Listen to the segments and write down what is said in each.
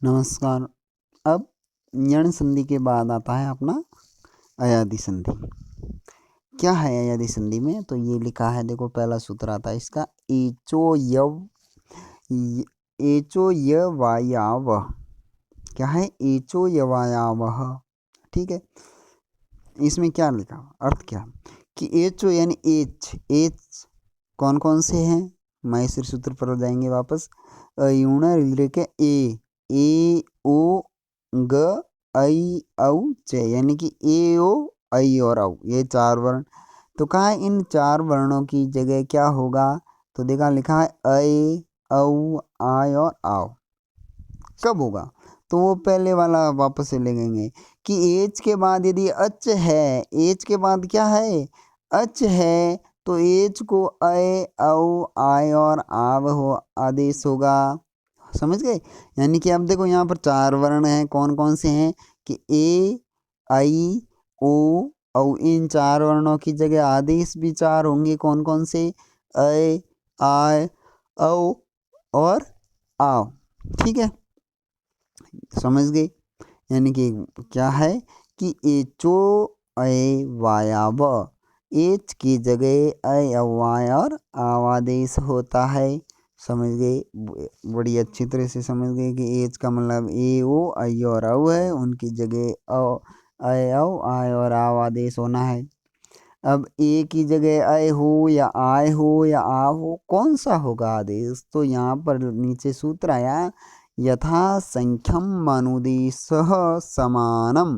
नमस्कार। अब यण संधि के बाद आता है अपना अयादि संधि। क्या है अयादि संधि में? तो ये लिखा है, देखो पहला सूत्र आता है इसका, एचो यवायावः। क्या है? एचो यवायावः। ठीक है, इसमें क्या लिखा, अर्थ क्या कि एचो यानी एच। एच कौन कौन से हैं? माहेश्वरी सूत्र पर जाएंगे वापस। अयुण के ए ओ ग आई औ च, यानी कि ए ओ आई और औ, ये चार वर्ण। तो कहा है इन चार वर्णों की जगह क्या होगा? तो देखा लिखा है ऐ औ आय और आओ। कब होगा? तो वो पहले वाला वापस से लेंगे कि एच के बाद यदि अच है, एच के बाद क्या है? अच है, तो एच को ऐ औ आय और आव हो आदेश होगा। समझ गए? यानी कि अब देखो यहाँ पर चार वर्ण हैं, कौन कौन से हैं कि ए आई ओ औ। इन चार वर्णों की जगह आदेश भी चार होंगे, कौन कौन से? ऐ आय औ और आओ। ठीक है, समझ गए? यानी कि क्या है कि एचो ऐ वायाव, एच की जगह ऐ अवाय और आवादेश होता है। समझ गए? बड़ी अच्छी तरह से समझ गए कि एच का मतलब ए ओ आई और औ है, उनकी जगह ऐ औ आय और आवादेश होना है। अब ए की जगह ऐ हो या आय हो या आ हो, कौन सा होगा आदेश? तो यहाँ पर नीचे सूत्र आया, यथा संख्यम अनुदेशः समानम,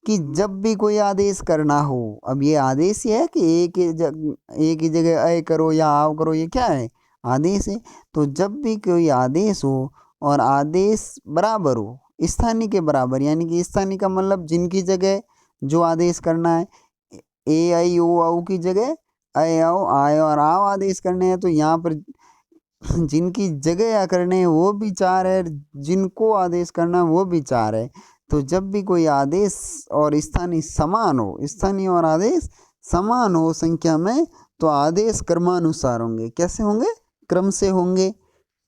कि जब भी कोई आदेश करना हो। अब ये आदेश ही है कि ए की जगह ऐ करो या आओ करो, ये क्या है? आदेश है। तो जब भी कोई आदेश हो और आदेश बराबर हो, स्थानीय के बराबर, यानी कि स्थानीय का मतलब जिनकी जगह जो आदेश करना है, ए आई ओ औ की जगह ऐ औ आय और आओ आदेश करने हैं, तो यहाँ पर जिनकी जगह करने हैं वो भी चार है, जिनको आदेश करना है वो भी चार है। तो जब भी कोई आदेश और स्थानीय समान हो, स्थानीय और आदेश समान हो संख्या में, तो आदेश क्रमानुसार होंगे। कैसे होंगे? क्रम से होंगे।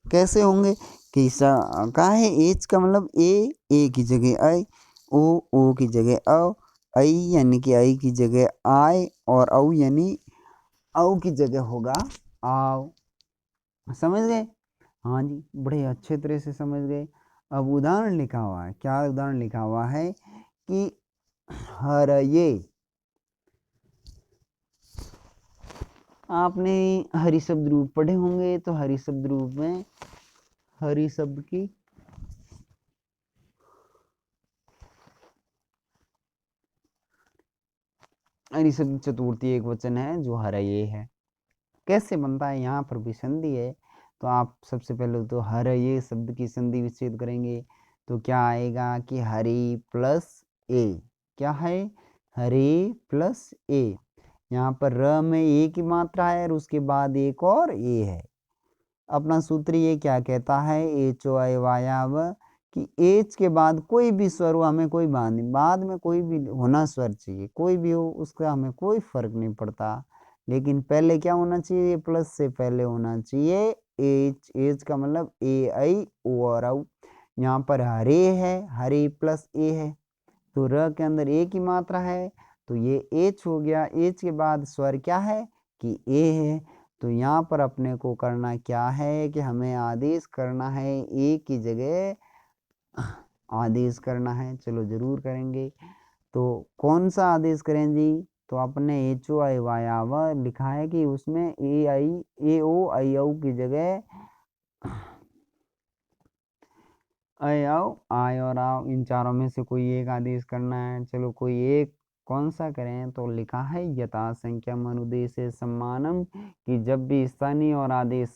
कैसे होंगे कि कहा है एच का मतलब ए की जगह ऐ, ओ की जगह औ, ऐ यानी कि आई की जगह आय और औ यानी औ की जगह होगा आओ। समझ गए? हाँ जी, बड़े अच्छे तरह से समझ गए। अब उदाहरण लिखा हुआ है, क्या उदाहरण लिखा हुआ है कि हर ये, आपने हरि शब्द रूप पढ़े होंगे, तो हरि शब्द रूप में हरि शब्द की हरि शब्द चतुर्थी एक वचन है जो हर ये है। कैसे बनता है? यहाँ पर भी संधि है, तो आप सबसे पहले तो हर ये शब्द की संधि विच्छेद करेंगे, तो क्या आएगा कि हरि प्लस ए। क्या है? हरि प्लस ए। यहाँ पर र में ए की मात्रा है और उसके बाद एक और ए है। अपना सूत्र ये क्या कहता है? एच ओ आई वायाव, कि एच के बाद कोई भी स्वर हो, हमें कोई बात नहीं, बाद में कोई भी होना स्वर चाहिए, कोई भी हो उसका हमें कोई फर्क नहीं पड़ता, लेकिन पहले क्या होना चाहिए? प्लस से पहले होना चाहिए एच। एच का मतलब ए आई ओ और औ। यहाँ पर हरे है, हरे प्लस ए है, तो र के अंदर ए की मात्रा है, तो ये एच हो गया। एच के बाद स्वर क्या है कि ए है। तो यहाँ पर अपने को करना क्या है कि हमें आदेश करना है, ए की जगह आदेश करना है। चलो जरूर करेंगे। तो कौन सा आदेश करें जी? तो अपने एच ओ आई वायाव लिखा है कि उसमें ए ओ आई औ की जगह ऐ आओ आय और आओ, इन चारों में से कोई एक आदेश करना है। चलो कोई एक कौन सा करें? तो लिखा है यथा संख्यम अनुदेशे सम्मानम, कि जब भी स्थानीय और आदेश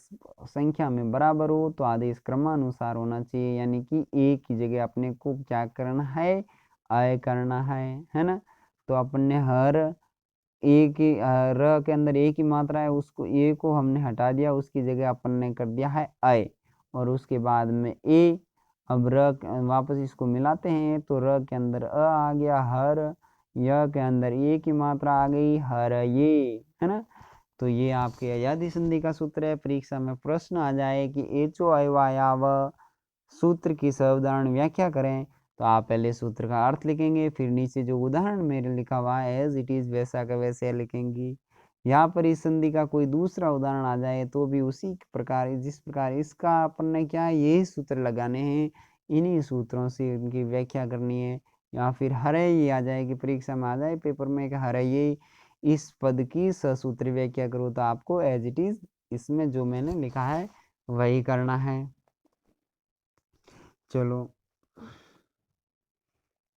संख्या में बराबर हो तो आदेश क्रमानुसार होना चाहिए, यानी कि ए की जगह अपने को क्या करना है? आय करना है ना। तो अपने हर ए की र के अंदर ए की मात्रा है, उसको ए को हमने हटा दिया, उसकी जगह अपन ने कर दिया है आय, और उसके बाद में ए। अब वापस इसको मिलाते हैं, तो र के अंदर आ गया, हर य के अंदर ए की मात्रा आ गई, हर ये, है ना। तो ये आपके अयादि संधि का सूत्र है। परीक्षा में प्रश्न आ जाए कि एचो आई वायाव सूत्र की साधारण व्याख्या करें तो आप पहले सूत्र का अर्थ लिखेंगे, फिर नीचे जो उदाहरण मेरे लिखा हुआ है एज इट इज़ वैसा का वैसे लिखेंगी। यहाँ पर इस संधि का कोई दूसरा उदाहरण आ जाए तो भी उसी प्रकार जिस प्रकार इसका अपन ने क्या है यही सूत्र लगाने हैं, इन्हीं सूत्रों से इनकी व्याख्या करनी है। या फिर हरे ये आ जाए कि परीक्षा में आ जाए पेपर में कि हरे ये इस पद की ससूत्र व्याख्या करो, तो आपको एज इट इज़ इसमें जो मैंने लिखा है वही करना है। चलो